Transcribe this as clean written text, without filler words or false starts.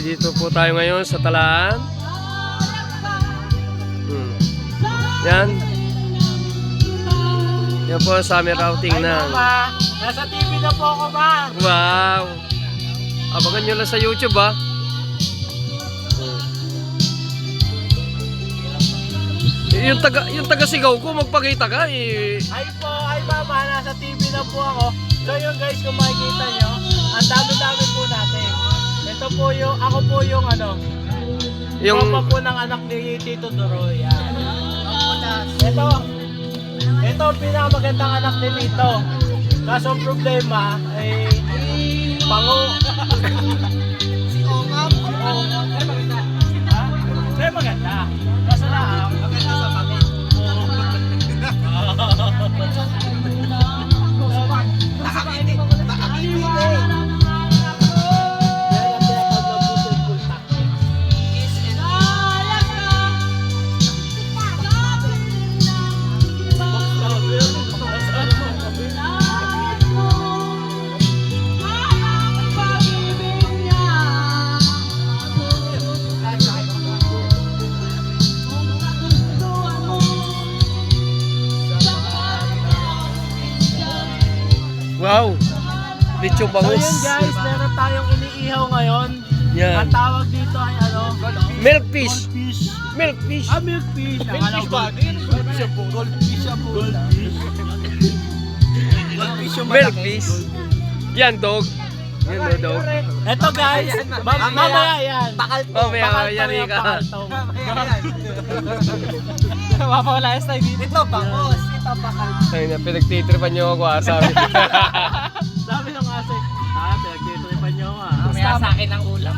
Dito po tayo ngayon sa Talaan. Yan. Yan po ang summer outing na. Nasa TV na po ako, ma. Wow. Abangan nyo lang sa YouTube, ha. Yung taga Sigaw ko, magpakita ka eh. Ay po, ay mama, nasa TV na po ako. So yun guys, kung makikita nyo, ang dami-dami po natin. Ito po yung, ako po yung ano, Yung tropa po ng anak ni Tito Doroy. Yan. Ito ang pinakamagandang anak ni Tito. Kaso ang problema ay bango. Si Ongam. Ay maganda. Ha? Ay maganda. Kaso lang, maganda sa pamit. Nakakiti. wow. Lechong So bangus. yun guys, meron tayong iniihaw ngayon. Yan. Ang tawag dito ay ano? Milkfish. Goldfish. Milkfish. Ah, milkfish. Milkfish ba? Goldfish po. Goldfish po. Goldfish yung Milkfish. Yan, dog. Yan, no, dog. Ito guys, mamaya yan. Mamaya, yari ka. Mapawalayas tayo dito. Ito bangos. Ito bakal. Ay na, pinagtitripan nyo ako, sabi. Sabi ng ase, pinagtitripan nyo ako. Mamaya sa akin ang ulam.